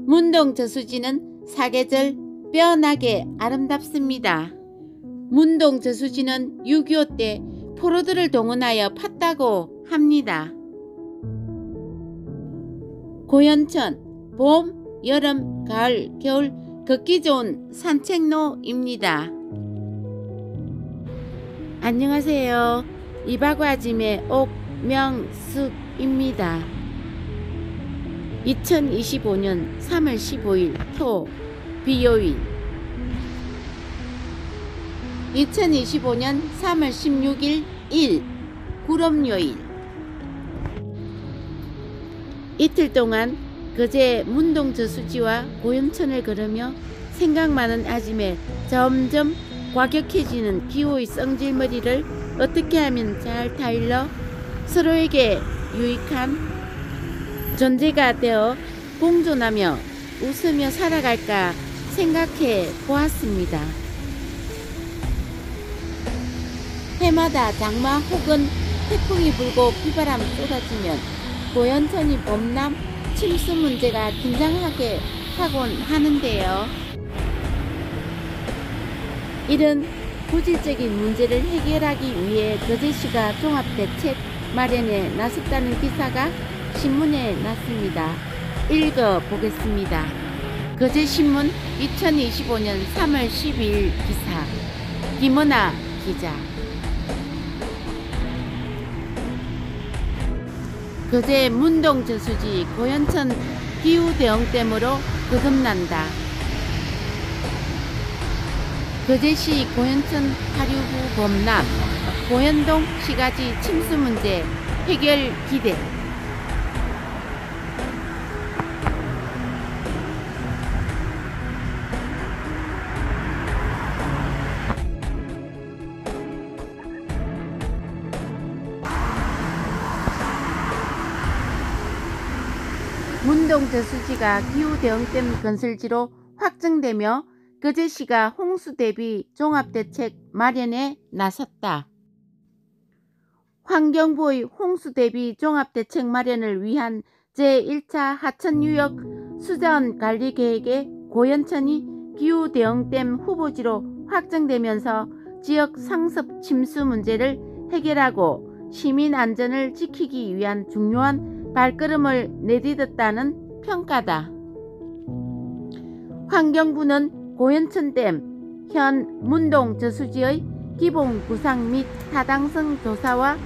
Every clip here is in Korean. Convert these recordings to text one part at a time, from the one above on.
문동 저수지는 사계절 빼어나게 아름답습니다. 문동 저수지는 6.25 때 포로들을 동원하여 팠다고 합니다. 고연천, 봄, 여름, 가을, 겨울 걷기 좋은 산책로입니다. 안녕하세요. 이박와짐의 옥명숙입니다. 2025년 3월 15일 토 비요일 2025년 3월 16일 일 구름요일 이틀 동안 그제 문동 저수지와 고연천을 걸으며 생각 많은 아짐에 점점 과격해지는 기호의 성질머리를 어떻게 하면 잘 타일러 서로에게 유익한 존재가 되어 공존하며 웃으며 살아갈까 생각해 보았습니다. 해마다 장마 혹은 태풍이 불고 비바람 쏟아지면 고연천이 범람 침수 문제가 긴장하게 하곤 하는데요. 이런 부질적인 문제를 해결하기 위해 거제시가 종합대책 마련에 나섰다는 기사가 신문에 났습니다. 읽어보겠습니다. 거제신문 2025년 3월 12일 기사 김은아 기자. 거제 문동 저수지 고연천 기후대응댐으로 거듭난다. 거제시 고연천 하류구 범람, 고현동 시가지 침수 문제 해결 기대. 문동 저수지가 기후대응댐 건설지로 확정되며 거제시가 홍수 대비 종합대책 마련에 나섰다. 환경부의 홍수 대비 종합대책 마련을 위한 제1차 하천유역 수자원관리계획에 고연천이 기후대응댐 후보지로 확정되면서 지역 상습 침수 문제를 해결하고 시민 안전을 지키기 위한 중요한 발걸음을 내딛었다는 평가다. 환경부는 고연천댐 현 문동 저수지의 기본 구상 및 타당성 조사와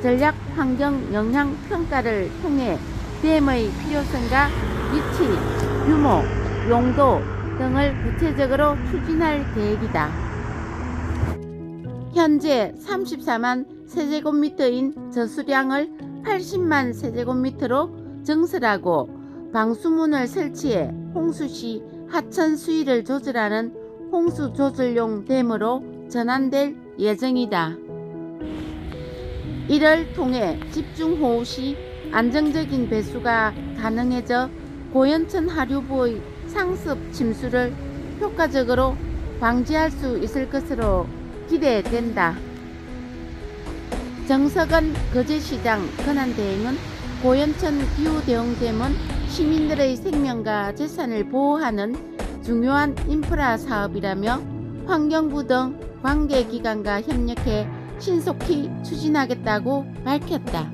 전략 환경 영향 평가를 통해 댐의 필요성과 위치, 규모, 용도 등을 구체적으로 추진할 계획이다. 현재 34만 세제곱미터인 저수량을 80만 세제곱미터로 증설하고 방수문을 설치해 홍수시 하천 수위를 조절하는 홍수조절용 댐으로 전환될 예정이다. 이를 통해 집중호우 시 안정적인 배수가 가능해져 고연천 하류부의 상습 침수를 효과적으로 방지할 수 있을 것으로 기대된다. 정석은 거제시장 권한대행은 고연천 기후대응댐은 시민들의 생명과 재산을 보호하는 중요한 인프라 사업이라며 환경부 등 관계기관과 협력해 신속히 추진하겠다고 밝혔다.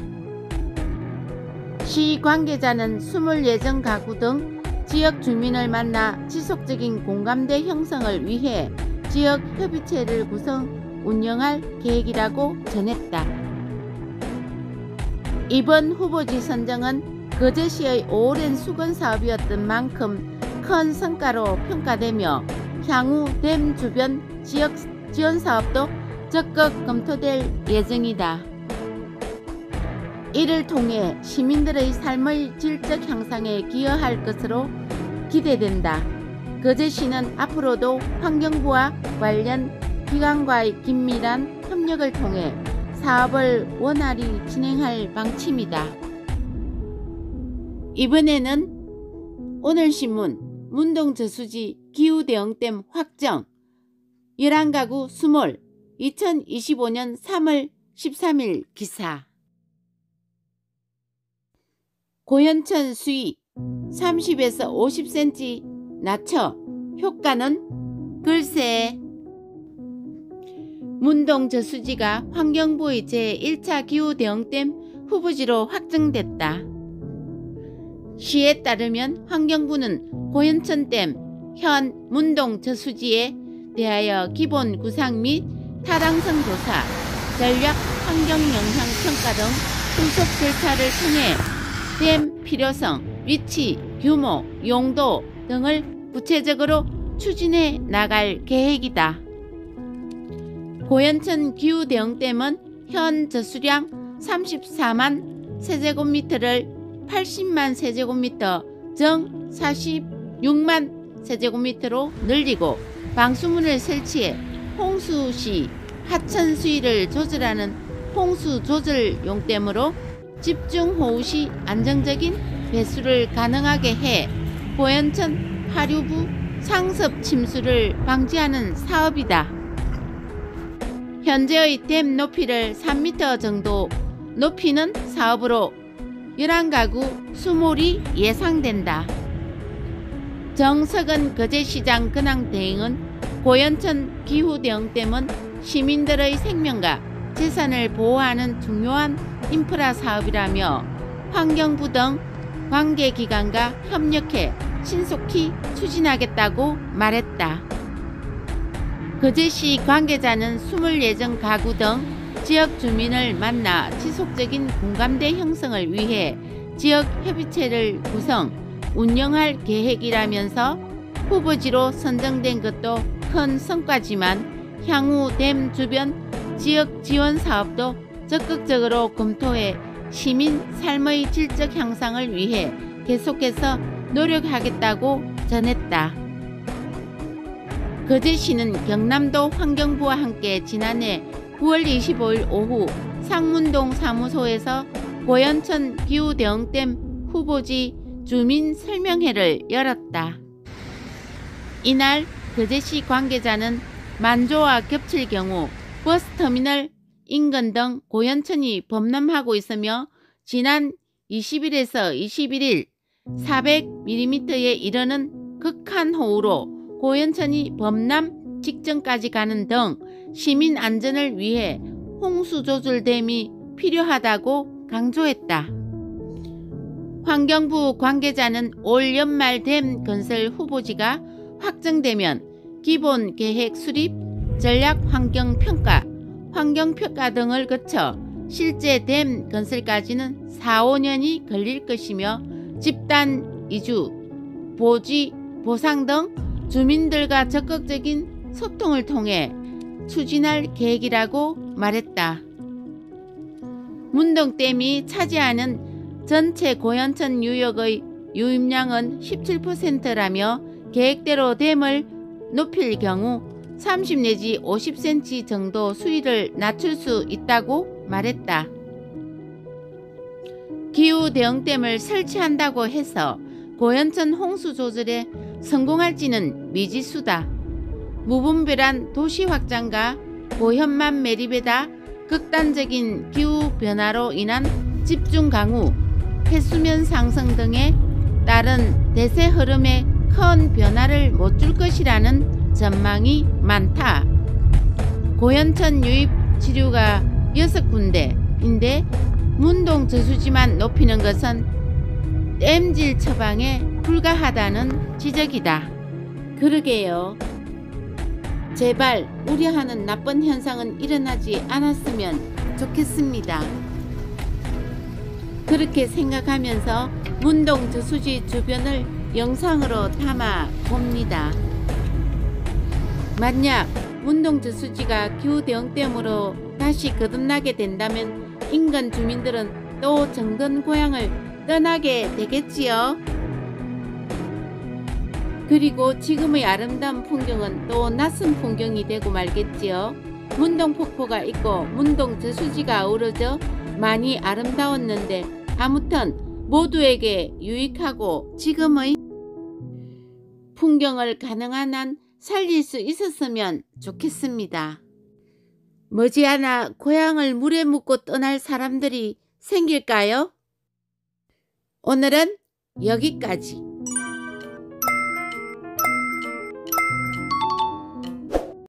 시 관계자는 수물 예정 가구 등 지역 주민을 만나 지속적인 공감대 형성을 위해 지역 협의체를 구성 운영할 계획이라고 전했다. 이번 후보지 선정은 거제시의 오랜 수건 사업이었던 만큼 큰 성과로 평가되며 향후 댐 주변 지역 지원 사업도 적극 검토될 예정이다. 이를 통해 시민들의 삶의 질적 향상에 기여할 것으로 기대된다. 거제시는 앞으로도 환경부와 관련 기관과의 긴밀한 협력을 통해 사업을 원활히 진행할 방침이다. 이번에는 오늘신문 문동 저수지 기후대응댐 확정 11가구 수몰 2025년 3월 13일 기사. 고연천 수위 30에서 50cm 낮춰. 효과는 글쎄. 문동 저수지가 환경부의 제1차 기후대응댐 후보지로 확정됐다. 시에 따르면 환경부는 고연천댐 현 문동 저수지에 대하여 기본 구상 및 타당성 조사, 전략 환경영향 평가 등 후속 절차를 통해 댐 필요성, 위치, 규모, 용도 등을 구체적으로 추진해 나갈 계획이다. 고연천 기후대응댐은 현 저수량 34만 세제곱미터를 80만 세제곱미터 정 46만 세제곱미터로 늘리고 방수문을 설치해 홍수 시 하천 수위를 조절하는 홍수 조절 용댐으로 집중호우 시 안정적인 배수를 가능하게 해 고연천 하류부 상습 침수를 방지하는 사업이다. 현재의 댐 높이를 3m 정도 높이는 사업으로 11가구 수몰이 예상된다. 정석은 거제시장 근황대행은 고연천 기후대응댐은 시민들의 생명과 재산을 보호하는 중요한 인프라 사업이라며 환경부 등 관계기관과 협력해 신속히 추진하겠다고 말했다. 거제시 관계자는 수몰 예정 가구 등 지역 주민을 만나 지속적인 공감대 형성을 위해 지역 협의체를 구성, 운영할 계획이라면서 후보지로 선정된 것도 큰 성과지만 향후 댐 주변 지역 지원 사업도 적극적으로 검토해 시민 삶의 질적 향상을 위해 계속해서 노력하겠다고 전했다. 거제시는 경남도 환경부와 함께 지난해 9월 25일 오후 상문동 사무소에서 고연천 기후대응댐 후보지 주민 설명회를 열었다. 이날 거제시 관계자는 만조와 겹칠 경우 버스터미널 인근 등 고연천이 범람하고 있으며 지난 20일에서 21일 400mm에 이르는 극한호우로 고연천이 범람 직전까지 가는 등 시민 안전을 위해 홍수조절댐이 필요하다고 강조했다. 환경부 관계자는 올 연말 댐 건설 후보지가 확정되면 기본 계획 수립, 전략 환경평가, 환경평가 등을 거쳐 실제 댐 건설까지는 4~5년이 걸릴 것이며 집단 이주, 보지, 보상 등 주민들과 적극적인 소통을 통해 추진할 계획이라고 말했다. 문동댐이 차지하는 전체 고연천 유역의 유입량은 17%라며 계획대로 댐을 높일 경우 30 내지 50cm 정도 수위를 낮출 수 있다고 말했다. 기후대응댐을 설치한다고 해서 고연천 홍수 조절에 성공할지는 미지수다. 무분별한 도시 확장과 고현만 매립에다 극단적인 기후변화로 인한 집중 강우, 해수면 상승 등에 따른 대세 흐름에 큰 변화를 못 줄 것이라는 전망이 많다. 고연천 유입 지류가 6군데인데 문동 저수지만 높이는 것은 댐질 처방에 불가하다는 지적이다. 그러게요. 제발 우려하는 나쁜 현상은 일어나지 않았으면 좋겠습니다. 그렇게 생각하면서 문동 저수지 주변을 영상으로 담아 봅니다. 만약 문동 저수지가 기후대응댐으로 다시 거듭나게 된다면 인근 주민들은 또 정든 고향을 떠나게 되겠지요. 그리고 지금의 아름다운 풍경은 또 낯선 풍경이 되고 말겠지요. 문동폭포가 있고 문동 저수지가 어우러져 많이 아름다웠는데 아무튼 모두에게 유익하고 지금의 풍경을 가능한 한 살릴 수 있었으면 좋겠습니다. 머지않아 고향을 물에 묻고 떠날 사람들이 생길까요? 오늘은 여기까지.